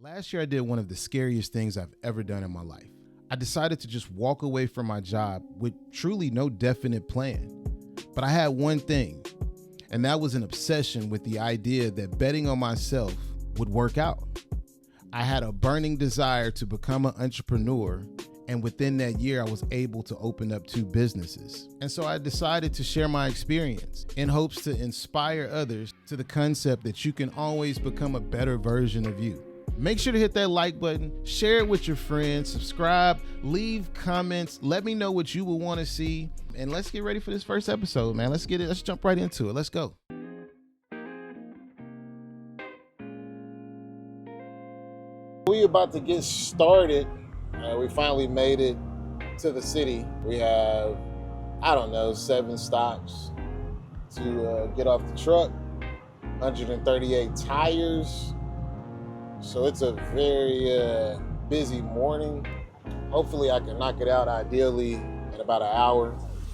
Last year, I did one of the scariest things I've ever done in my life. I decided to just walk away from my job with truly no definite plan. But I had one thing, and that was an obsession with the idea that betting on myself would work out. I had a burning desire to become an entrepreneur, and within that year, I was able to open up 2 businesses. And so I decided to share my experience in hopes to inspire others to the concept that you can always become a better version of you. Make sure to hit that like button, share it with your friends, subscribe, leave comments, let me know what you would want to see, and let's get ready for this first episode, man. Let's jump right into it. Let's go. We about to get started. We finally made it to the city. We have, 7 stops to get off the truck, 138 tires. So it's a very busy morning. Hopefully I can knock it out ideally in about an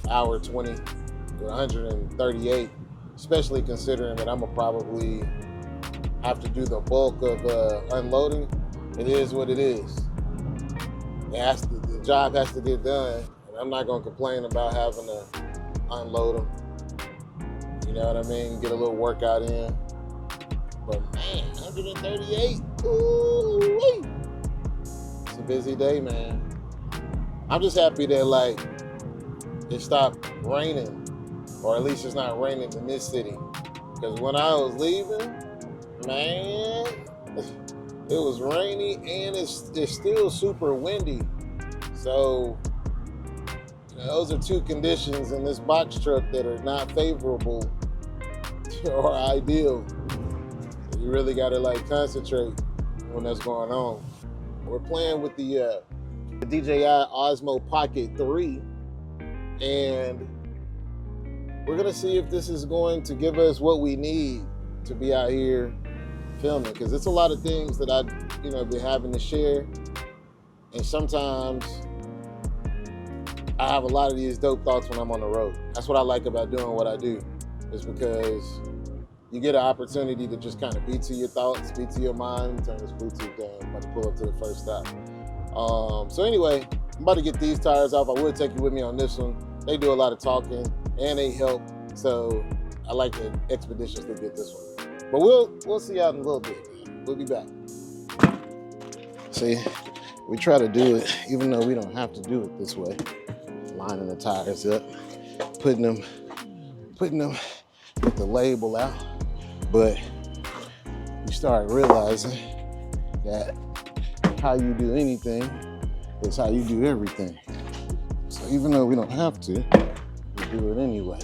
hour 20 with 138, especially considering that I'm gonna probably have to do the bulk of unloading. It is what it is. The job has to get done, and I'm not gonna complain about having to unload them. You know what I mean? Get a little workout in. But man, 138, ooh-wee. It's a busy day, man. I'm just happy that it stopped raining, or at least it's not raining in this city. Because when I was leaving, man, it was rainy and it's still super windy. So those are 2 conditions in this box truck that are not favorable or ideal. So you really gotta concentrate when that's going on. We're playing with the DJI Osmo Pocket 3, and we're gonna see if this is going to give us what we need to be out here filming, because it's a lot of things that I be having to share, and sometimes I have a lot of these dope thoughts when I'm on the road. That's what I like about doing what I do, is because you get an opportunity to just kind of be to your thoughts, be to your mind. Turn this Bluetooth down. I'm about to pull up to the first stop. So anyway, I'm about to get these tires off. I will take you with me on this one. They do a lot of talking and they help, so I like to expeditiously get this one. But we'll see y'all in a little bit. We'll be back. See, we try to do it even though we don't have to do it this way. Lining the tires up, putting them with the label out. But you start realizing that how you do anything is how you do everything. So even though we don't have to, we do it anyway.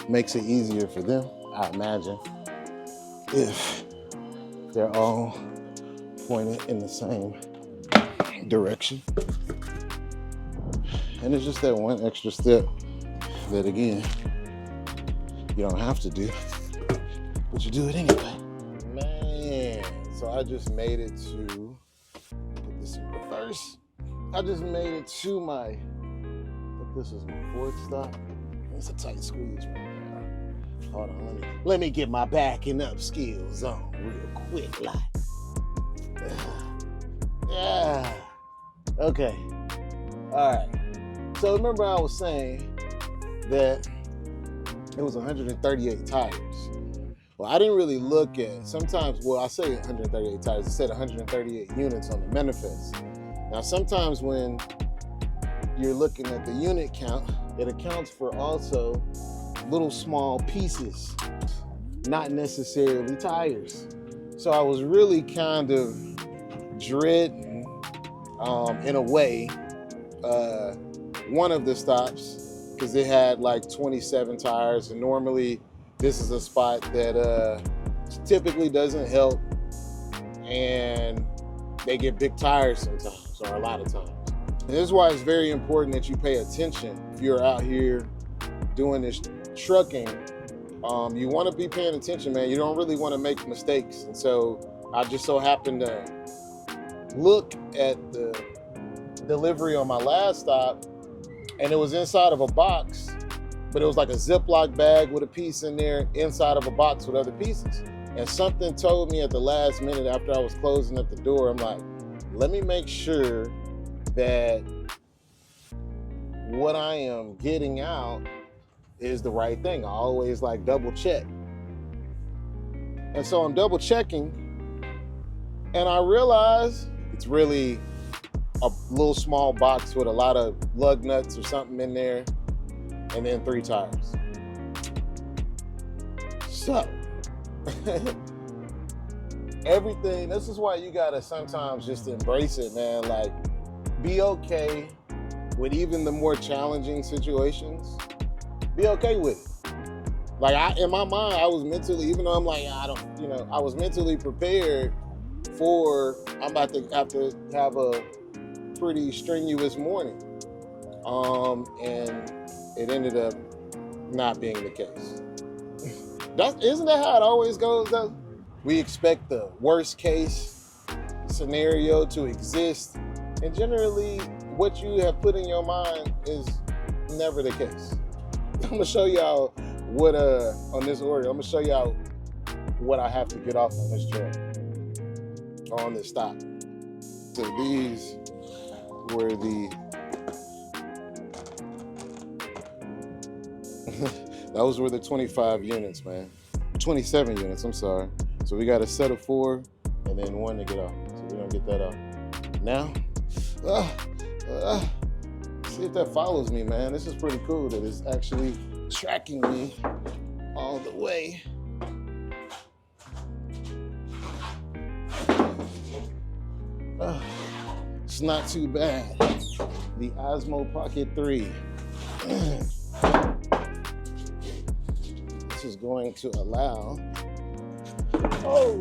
Makes it easier for them, I imagine, if they're all pointed in the same direction. And it's just that one extra step that, again, you don't have to do, but you do it anyway. Man, so I just made it to, put this in reverse. I just made it to my, I think this is my 4th stop. It's a tight squeeze right now. Hold on, let me get my backing up skills on real quick, Yeah. Okay. All right. So remember I was saying that it was 138 tires. Well, I didn't really look at, sometimes, I say 138 tires, it said 138 units on the manifest. Now, sometimes when you're looking at the unit count, it accounts for also little small pieces, not necessarily tires. So I was really kind of dreading, in a way, one of the stops, because it had 27 tires, and normally this is a spot that typically doesn't help, and they get big tires sometimes, or a lot of times. And this is why it's very important that you pay attention if you're out here doing this trucking. You want to be paying attention, man. You don't really want to make mistakes. And so I just so happened to look at the delivery on my last stop, and it was inside of a box, but it was like a Ziploc bag with a piece in there inside of a box with other pieces. And something told me at the last minute after I was closing up the door, I'm like, let me make sure that what I am getting out is the right thing. I always like double check. And so I'm double checking, and I realize it's really a little small box with a lot of lug nuts or something in there, and then 3 tires. So, everything, this is why you gotta sometimes just embrace it, man. Like, be okay with even the more challenging situations. Be okay with it. Like, in my mind, I was mentally, even though I'm like, I was mentally prepared for, I'm about to have a pretty strenuous morning. And it ended up not being the case. Isn't that how it always goes, though? We expect the worst case scenario to exist, and generally what you have put in your mind is never the case. I'm gonna show y'all what on this order, I'm gonna show y'all what I have to get off on this truck, on this stop. So these were those were the 25 units, man. 27 units, I'm sorry. So we got a set of 4 and then 1 to get off. So we're gonna get that off. Now, see if that follows me, man. This is pretty cool that it's actually tracking me all the way. It's not too bad. The Osmo Pocket 3. This is going to allow, oh,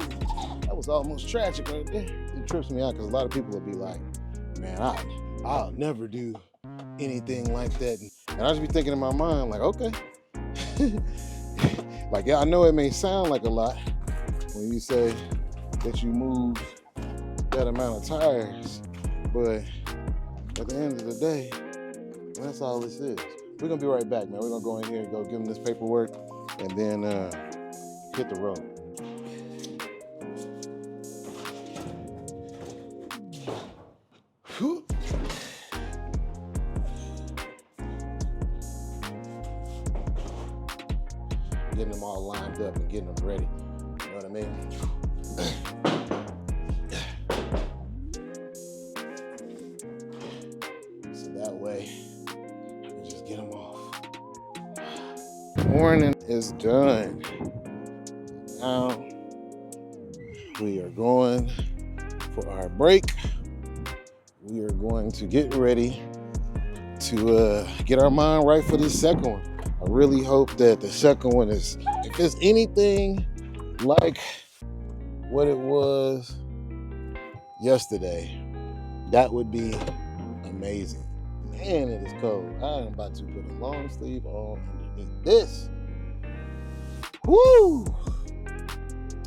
that was almost tragic right there. It trips me out because a lot of people will be like, man, I'll never do anything like that. And I just be thinking in my mind, like, okay. Like, yeah, I know it may sound like a lot when you say that you move that amount of tires, but at the end of the day, that's all this is. We're gonna be right back, man. We're gonna go in here and go give them this paperwork and then hit the road. Whew. Getting them all lined up and getting them ready. You know what I mean? So that way, you just get them off. Morning is done. Now, we are going for our break. We are going to get ready to get our mind right for this second one. I really hope that the second one is, if it's anything like what it was yesterday, that would be amazing. Man, it is cold. I am about to put a long sleeve on underneath this. Woo!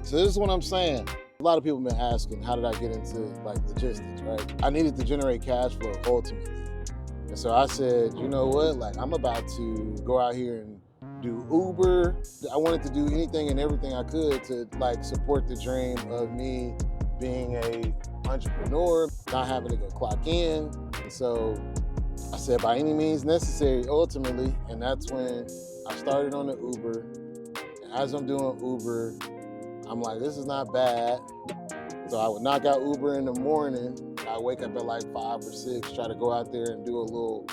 So this is what I'm saying. A lot of people have been asking, how did I get into like logistics, right? I needed to generate cash flow ultimately. And so I said, you know what? Like, I'm about to go out here and do Uber. I wanted to do anything and everything I could to like support the dream of me being a entrepreneur, not having to go clock in. And so I said, by any means necessary, ultimately. And that's when I started on the Uber. And as I'm doing Uber, I'm like, this is not bad. So I would knock out Uber in the morning. I wake up at like 5 or 6, try to go out there and do a little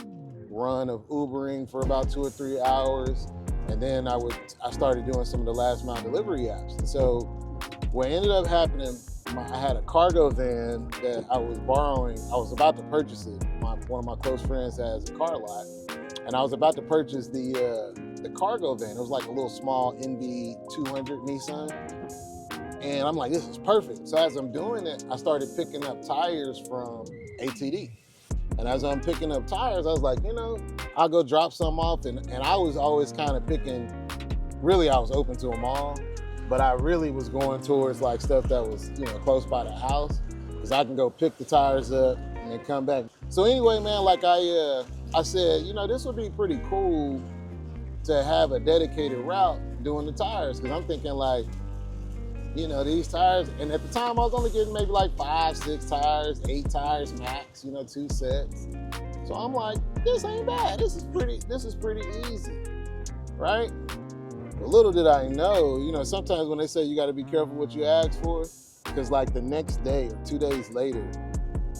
run of Ubering for about 2 or 3 hours. And then I started doing some of the last mile delivery apps. And so what ended up happening, I had a cargo van that I was borrowing. I was about to purchase it. One of my close friends has a car lot. And I was about to purchase the cargo van. It was like a little small NV200 Nissan. And I'm like, this is perfect. So as I'm doing it, I started picking up tires from ATD. And as I'm picking up tires, I was like, you know, I'll go drop some off. And I was always kind of picking, really I was open to them all, but I really was going towards like stuff that was, you know, close by the house, because I can go pick the tires up and then come back. So anyway, man, like I said, you know, this would be pretty cool to have a dedicated route doing the tires, because I'm thinking like, you know, these tires, and at the time I was only getting maybe like 5, 6 tires, 8 tires max, you know, 2 sets. So I'm like, this ain't bad. This is pretty easy, right? But little did I know, you know, sometimes when they say you got to be careful what you ask for, because like the next day or 2 days later,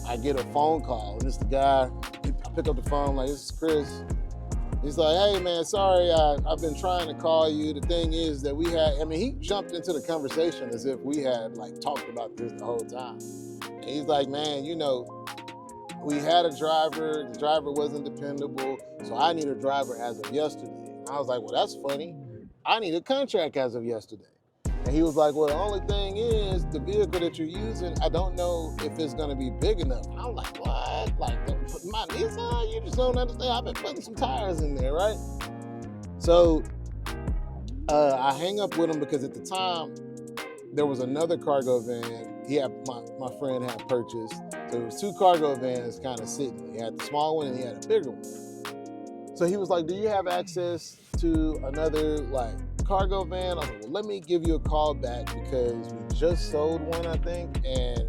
I get a phone call, and it's the guy. I pick up the phone, like, this is Chris. He's like, hey man, sorry, I've been trying to call you. The thing is that he jumped into the conversation as if we had like talked about this the whole time. And he's like, man, you know, we had a driver, the driver wasn't dependable, so I need a driver as of yesterday. And I was like, well, that's funny. I need a contract as of yesterday. And he was like, well, the only thing is the vehicle that you're using, I don't know if it's gonna be big enough. And I'm like, what? Like, my Nissan? You just don't understand. I've been putting some tires in there, right? So I hang up with him because at the time, there was another cargo van my friend had purchased. So it was 2 cargo vans kind of sitting. He had the small one and he had a bigger one. So he was like, do you have access to another like cargo van? I was like, well, let me give you a call back because we just sold one, I think, and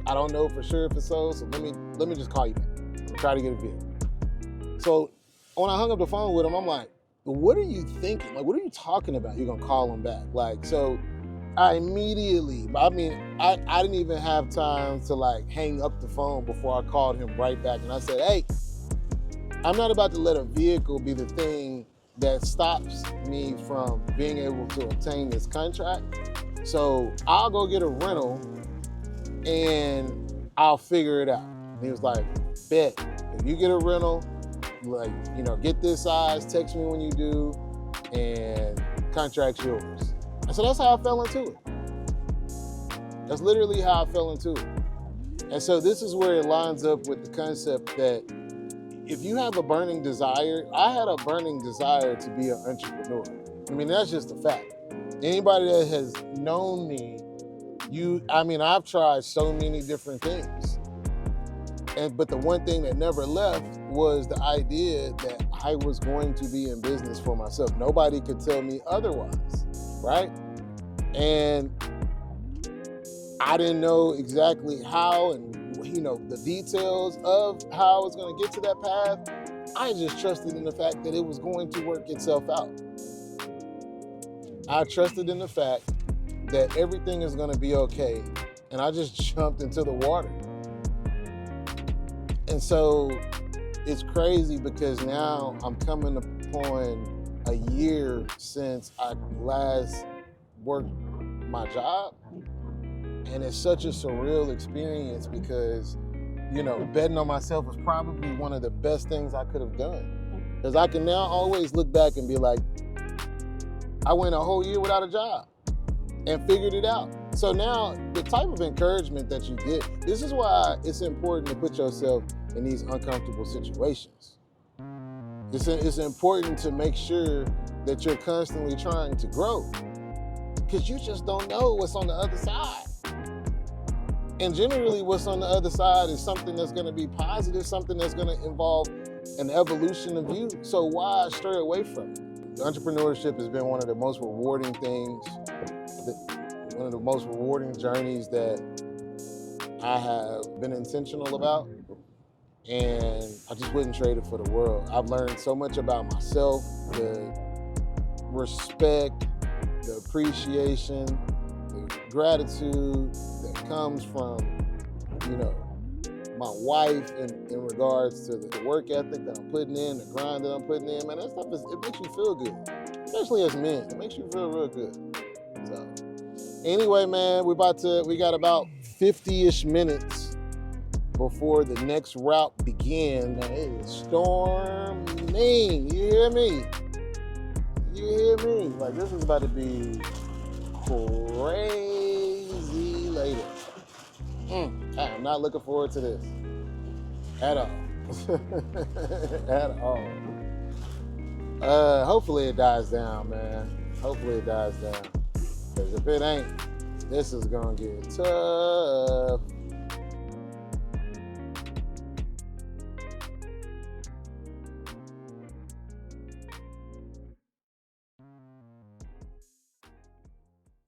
I don't know for sure if it's sold, so let me just call you back. I'm try to get a vehicle. So when I hung up the phone with him, I'm like, what are you thinking? Like, what are you talking about? You're gonna call him back? Like, so I immediately, I didn't even have time to like hang up the phone before I called him right back. And I said, hey, I'm not about to let a vehicle be the thing that stops me from being able to obtain this contract. So I'll go get a rental and I'll figure it out. And he was like, bet, if you get a rental, like, you know, get this size, text me when you do, and contract's yours. And so that's how I fell into it. That's literally how I fell into it. And so this is where it lines up with the concept that if you have a burning desire, I had a burning desire to be an entrepreneur. I mean, that's just a fact. Anybody that has known me, I've tried so many different things. But the one thing that never left was the idea that I was going to be in business for myself. Nobody could tell me otherwise, right? And I didn't know exactly how and, you know, the details of how I was going to get to that path. I just trusted in the fact that it was going to work itself out. I trusted in the fact that everything is going to be okay. And I just jumped into the water. And so it's crazy because now I'm coming upon a year since I last worked my job. And it's such a surreal experience because, you know, betting on myself was probably one of the best things I could have done. Because I can now always look back and be like, I went a whole year without a job and figured it out. So now the type of encouragement that you get, this is why it's important to put yourself in these uncomfortable situations. It's important to make sure that you're constantly trying to grow because you just don't know what's on the other side. And generally what's on the other side is something that's going to be positive, something that's going to involve an evolution of you. So why stray away from it? Entrepreneurship has been one of the most rewarding things, one of the most rewarding journeys that I have been intentional about. And I just wouldn't trade it for the world. I've learned so much about myself, the respect, the appreciation, the gratitude that comes from, you know, my wife in regards to the work ethic that I'm putting in, the grind that I'm putting in. Man, that stuff it makes you feel good, especially as men. It makes you feel real good. So anyway, man, we got about 50-ish minutes before the next route begins. Man, it is storming. You hear me? You hear me? Like, this is about to be crazy later. I'm not looking forward to this at all. At all. Hopefully it dies down, man. Hopefully it dies down. Because if it ain't, this is gonna get tough.